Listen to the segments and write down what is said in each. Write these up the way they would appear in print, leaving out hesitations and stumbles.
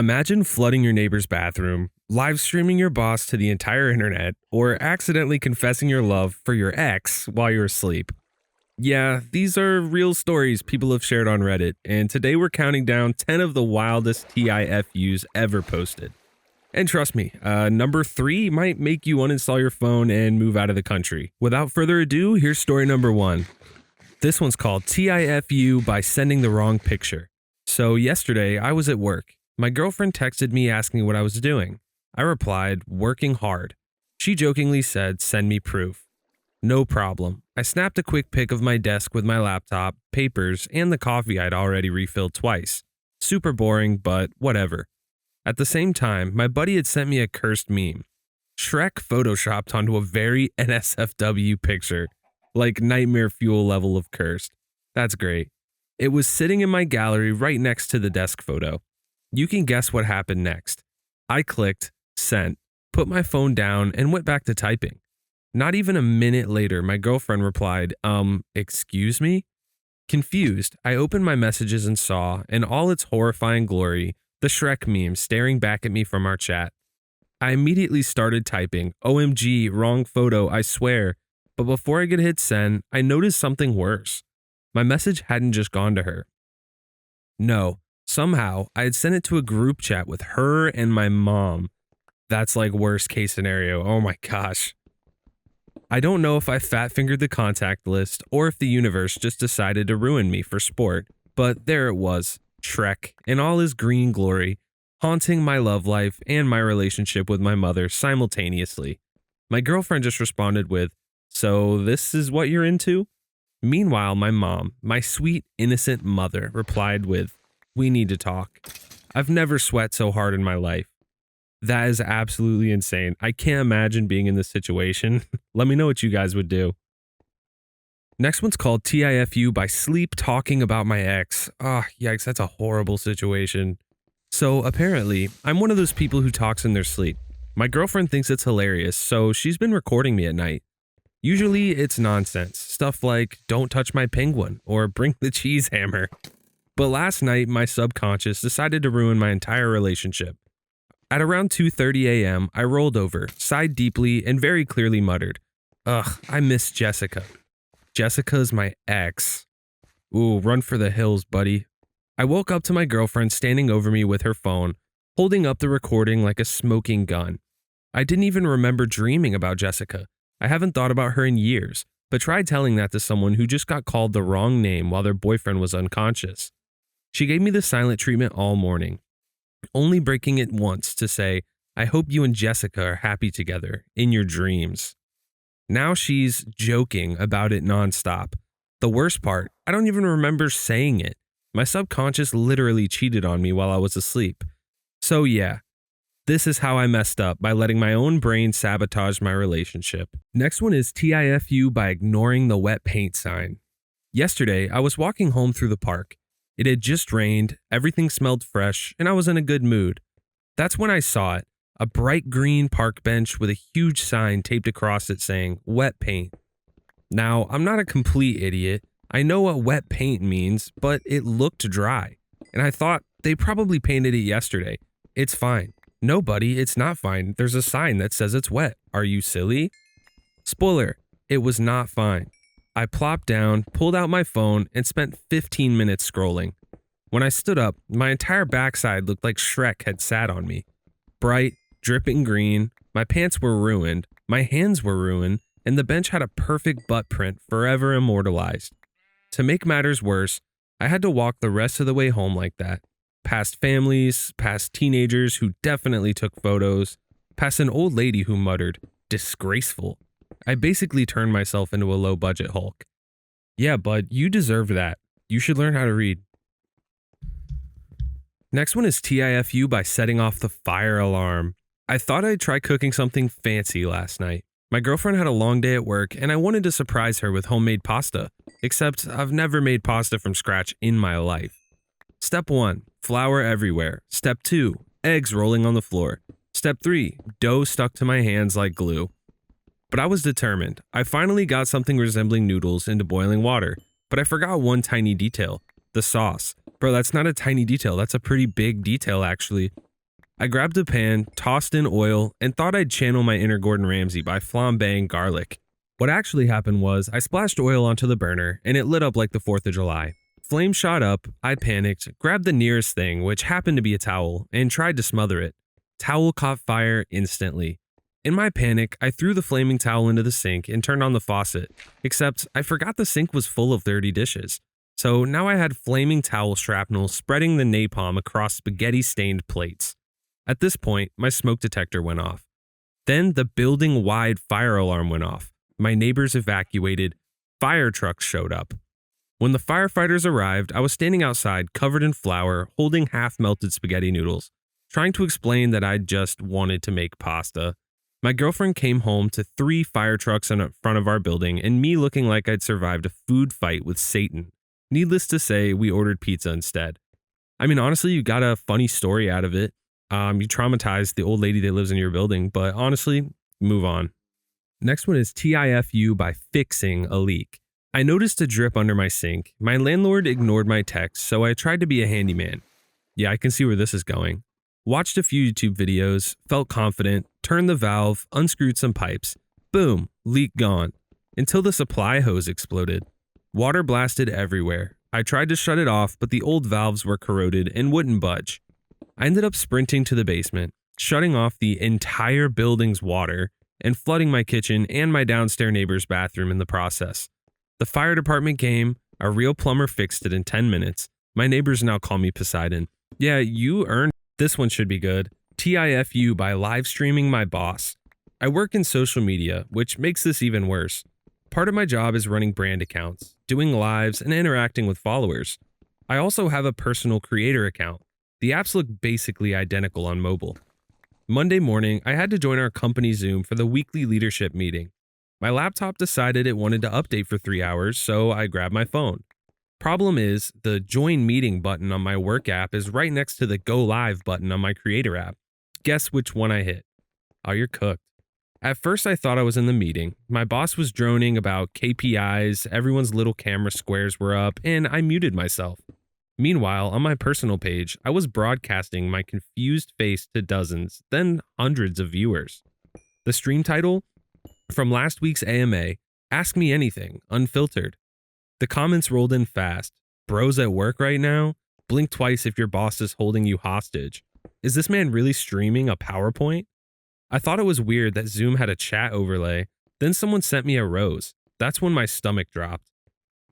Imagine flooding your neighbor's bathroom, live streaming your boss to the entire internet, or accidentally confessing your love for your ex while you're asleep. Yeah, these are real stories people have shared on Reddit, and today we're counting down 10 of the wildest TIFUs ever posted. And trust me, number 3 might make you uninstall your phone and move out of the country. Without further ado, here's story number 1. This one's called TIFU by sending the wrong picture. So yesterday, I was at work. My girlfriend texted me asking what I was doing. I replied, working hard. She jokingly said, send me proof. No problem. I snapped a quick pic of my desk with my laptop, papers, and the coffee I'd already refilled twice. Super boring, but whatever. At the same time, my buddy had sent me a cursed meme. Shrek photoshopped onto a very NSFW picture. Like nightmare fuel level of cursed. That's great. It was sitting in my gallery right next to the desk photo. You can guess what happened next. I clicked, sent, put my phone down, and went back to typing. Not even a minute later, my girlfriend replied, excuse me? Confused, I opened my messages and saw, in all its horrifying glory, the Shrek meme staring back at me from our chat. I immediately started typing, OMG, wrong photo, I swear. But before I could hit send, I noticed something worse. My message hadn't just gone to her. No, somehow I had sent it to a group chat with her and my mom. That's like worst case scenario. Oh my gosh. I don't know if I fat fingered the contact list or if the universe just decided to ruin me for sport, but there it was, Shrek in all his green glory, haunting my love life and my relationship with my mother simultaneously. My girlfriend just responded with, so this is what you're into? Meanwhile, my mom, my sweet, innocent mother, replied with, we need to talk. I've never sweat so hard in my life. That is absolutely insane. I can't imagine being in this situation. Let me know what you guys would do. Next one's called TIFU by sleep talking about my ex. Yikes, that's a horrible situation. So apparently, I'm one of those people who talks in their sleep. My girlfriend thinks it's hilarious, so she's been recording me at night. Usually it's nonsense, stuff like don't touch my penguin or bring the cheese hammer. But last night my subconscious decided to ruin my entire relationship. At around 2:30 a.m. I rolled over, sighed deeply, and very clearly muttered, ugh, I miss Jessica. Jessica's my ex. Ooh, run for the hills, buddy. I woke up to my girlfriend standing over me with her phone, holding up the recording like a smoking gun. I didn't even remember dreaming about Jessica. I haven't thought about her in years, but tried telling that to someone who just got called the wrong name while their boyfriend was unconscious. She gave me the silent treatment all morning, only breaking it once to say, I hope you and Jessica are happy together in your dreams. Now she's joking about it nonstop. The worst part, I don't even remember saying it. My subconscious literally cheated on me while I was asleep. So yeah. This is how I messed up by letting my own brain sabotage my relationship. Next one is TIFU by ignoring the wet paint sign. Yesterday, I was walking home through the park. It had just rained, everything smelled fresh, and I was in a good mood. That's when I saw it, a bright green park bench with a huge sign taped across it saying, wet paint. Now, I'm not a complete idiot. I know what wet paint means, but it looked dry. And I thought they probably painted it yesterday. It's fine. No, buddy, it's not fine. There's a sign that says it's wet. Are you silly? Spoiler, it was not fine. I plopped down, pulled out my phone, and spent 15 minutes scrolling. When I stood up, my entire backside looked like Shrek had sat on me. Bright, dripping green, my pants were ruined, my hands were ruined, and the bench had a perfect butt print forever immortalized. To make matters worse, I had to walk the rest of the way home like that. Past families, past teenagers who definitely took photos, past an old lady who muttered, disgraceful. I basically turned myself into a low-budget Hulk. Yeah, bud, you deserve that. You should learn how to read. Next one is TIFU by setting off the fire alarm. I thought I'd try cooking something fancy last night. My girlfriend had a long day at work, and I wanted to surprise her with homemade pasta, except I've never made pasta from scratch in my life. Step 1, flour everywhere. Step 2, eggs rolling on the floor. Step 3, dough stuck to my hands like glue. But I was determined. I finally got something resembling noodles into boiling water, but I forgot one tiny detail, the sauce. Bro, that's not a tiny detail, that's a pretty big detail actually. I grabbed a pan, tossed in oil, and thought I'd channel my inner Gordon Ramsay by flambeing garlic. What actually happened was I splashed oil onto the burner and it lit up like the 4th of July. Flames shot up, I panicked, grabbed the nearest thing, which happened to be a towel, and tried to smother it. Towel caught fire instantly. In my panic, I threw the flaming towel into the sink and turned on the faucet, except I forgot the sink was full of dirty dishes. So now I had flaming towel shrapnel spreading the napalm across spaghetti-stained plates. At this point, my smoke detector went off. Then the building-wide fire alarm went off. My neighbors evacuated. Fire trucks showed up. When the firefighters arrived, I was standing outside, covered in flour, holding half-melted spaghetti noodles, trying to explain that I just wanted to make pasta. My girlfriend came home to 3 fire trucks in front of our building and me looking like I'd survived a food fight with Satan. Needless to say, we ordered pizza instead. I mean, honestly, you got a funny story out of it. You traumatized the old lady that lives in your building, but honestly, move on. Next one is TIFU by fixing a leak. I noticed a drip under my sink. My landlord ignored my text, so I tried to be a handyman. Yeah, I can see where this is going. Watched a few YouTube videos, felt confident, turned the valve, unscrewed some pipes. Boom, leak gone. Until the supply hose exploded. Water blasted everywhere. I tried to shut it off, but the old valves were corroded and wouldn't budge. I ended up sprinting to the basement, shutting off the entire building's water, and flooding my kitchen and my downstairs neighbor's bathroom in the process. The fire department came, a real plumber fixed it in 10 minutes. My neighbors now call me Poseidon. Yeah, you earned. This one should be good. TIFU by live streaming my boss. I work in social media, which makes this even worse. Part of my job is running brand accounts, doing lives, and interacting with followers. I also have a personal creator account. The apps look basically identical on mobile. Monday morning, I had to join our company Zoom for the weekly leadership meeting. My laptop decided it wanted to update for 3 hours, so I grabbed my phone. Problem is, the Join Meeting button on my work app is right next to the Go Live button on my Creator app. Guess which one I hit? Oh, you're cooked. At first, I thought I was in the meeting. My boss was droning about KPIs, everyone's little camera squares were up, and I muted myself. Meanwhile, on my personal page, I was broadcasting my confused face to dozens, then hundreds of viewers. The stream title? From last week's AMA, Ask Me Anything, Unfiltered. The comments rolled in fast. Bros at work right now? Blink twice if your boss is holding you hostage. Is this man really streaming a PowerPoint? I thought it was weird that Zoom had a chat overlay. Then someone sent me a rose. That's when my stomach dropped.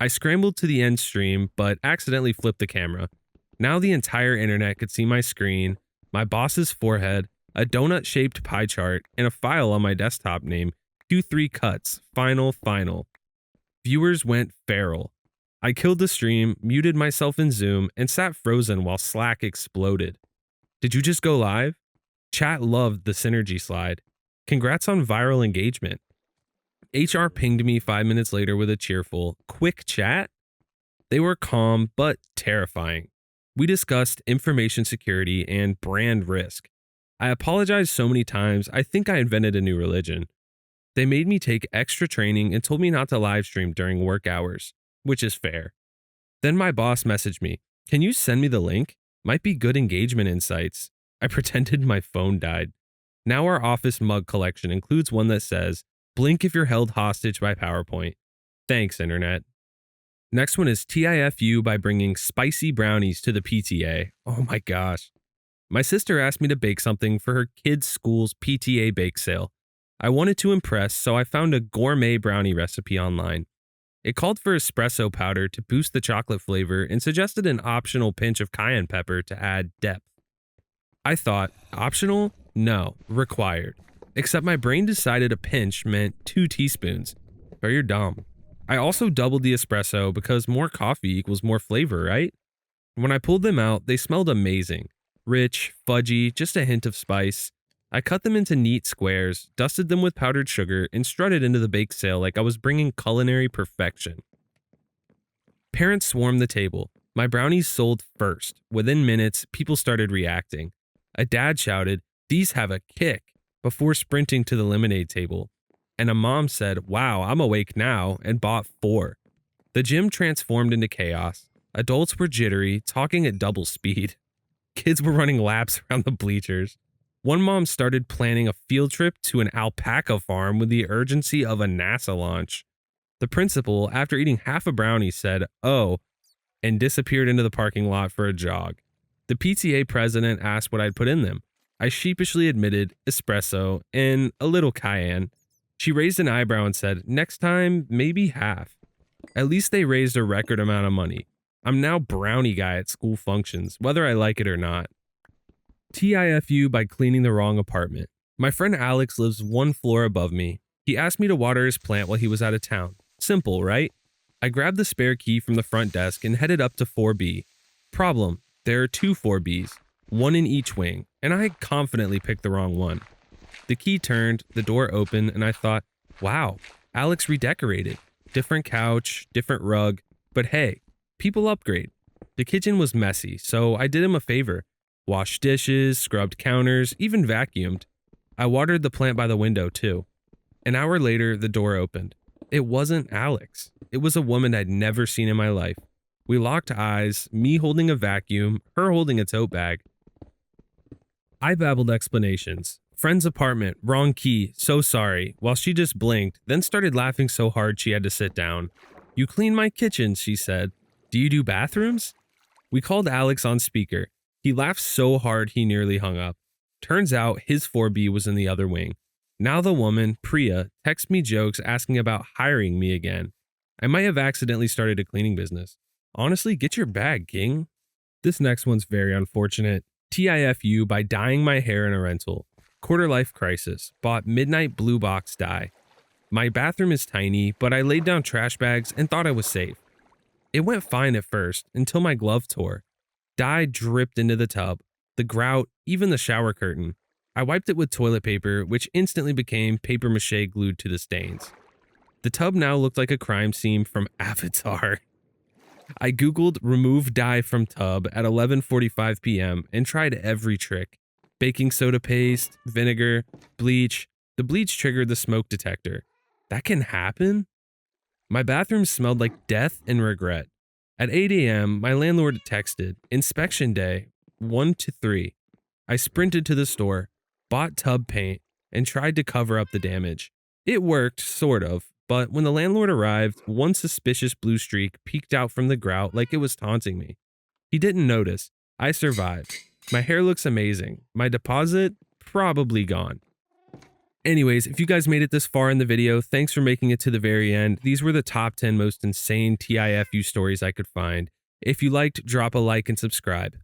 I scrambled to the end stream, but accidentally flipped the camera. Now the entire internet could see my screen, my boss's forehead, a donut-shaped pie chart, and a file on my desktop named Q3 Cuts, Final. Viewers went feral. I killed the stream, muted myself in Zoom, and sat frozen while Slack exploded. Did you just go live? Chat loved the synergy slide. Congrats on viral engagement. HR pinged me 5 minutes later with a cheerful, quick chat. They were calm, but terrifying. We discussed information security and brand risk. I apologized so many times, I think I invented a new religion. They made me take extra training and told me not to live stream during work hours, which is fair. Then my boss messaged me, "Can you send me the link? Might be good engagement insights." I pretended my phone died. Now our office mug collection includes one that says, "Blink if you're held hostage by PowerPoint." Thanks, Internet. Next one is TIFU by bringing spicy brownies to the PTA. Oh my gosh. My sister asked me to bake something for her kids' school's PTA bake sale. I wanted to impress, so I found a gourmet brownie recipe online. It called for espresso powder to boost the chocolate flavor and suggested an optional pinch of cayenne pepper to add depth. I thought, optional? No, required. Except my brain decided a pinch meant 2 teaspoons. Very dumb. I also doubled the espresso because more coffee equals more flavor, right? When I pulled them out, they smelled amazing. Rich, fudgy, just a hint of spice. I cut them into neat squares, dusted them with powdered sugar, and strutted into the bake sale like I was bringing culinary perfection. Parents swarmed the table. My brownies sold first. Within minutes, people started reacting. A dad shouted, "These have a kick," before sprinting to the lemonade table. And a mom said, "Wow, I'm awake now," and bought 4. The gym transformed into chaos. Adults were jittery, talking at double speed. Kids were running laps around the bleachers. One mom started planning a field trip to an alpaca farm with the urgency of a NASA launch. The principal, after eating half a brownie, said, "Oh," and disappeared into the parking lot for a jog. The PTA president asked what I'd put in them. I sheepishly admitted espresso and a little cayenne. She raised an eyebrow and said, "Next time, maybe half." At least they raised a record amount of money. I'm now brownie guy at school functions, whether I like it or not. TIFU by cleaning the wrong apartment. My friend Alex lives one floor above me. He asked me to water his plant while he was out of town. Simple, right? I grabbed the spare key from the front desk and headed up to 4B. Problem, there are two 4Bs, one in each wing, and I confidently picked the wrong one. The key turned, the door opened, and I thought, wow, Alex redecorated. Different couch, different rug, but hey, people upgrade. The kitchen was messy, so I did him a favor. Washed dishes, scrubbed counters, even vacuumed. I watered the plant by the window too. An hour later, the door opened. It wasn't Alex. It was a woman I'd never seen in my life. We locked eyes, me holding a vacuum, her holding a tote bag. I babbled explanations. Friend's apartment, wrong key, so sorry, while she just blinked, then started laughing so hard she had to sit down. "You clean my kitchen," she said. "Do you do bathrooms?" We called Alex on speaker. He laughed so hard he nearly hung up. Turns out his 4B was in the other wing. Now the woman, Priya, texts me jokes asking about hiring me again. I might have accidentally started a cleaning business. Honestly, get your bag, king. This next one's very unfortunate. TIFU by dyeing my hair in a rental. Quarter life crisis. Bought midnight blue box dye. My bathroom is tiny, but I laid down trash bags and thought I was safe. It went fine at first, until my glove tore. Dye dripped into the tub, the grout, even the shower curtain. I wiped it with toilet paper, which instantly became paper mache glued to the stains. The tub now looked like a crime scene from Avatar. I googled remove dye from tub at 11:45 p.m. and tried every trick. Baking soda paste, vinegar, bleach. The bleach triggered the smoke detector. That can happen? My bathroom smelled like death and regret. At 8 a.m., my landlord texted, "Inspection day, 1 to 3. I sprinted to the store, bought tub paint, and tried to cover up the damage. It worked, sort of, but when the landlord arrived, one suspicious blue streak peeked out from the grout like it was taunting me. He didn't notice. I survived. My hair looks amazing. My deposit? Probably gone." Anyways, if you guys made it this far in the video, thanks for making it to the very end. These were the top 10 most insane TIFU stories I could find. If you liked, drop a like and subscribe.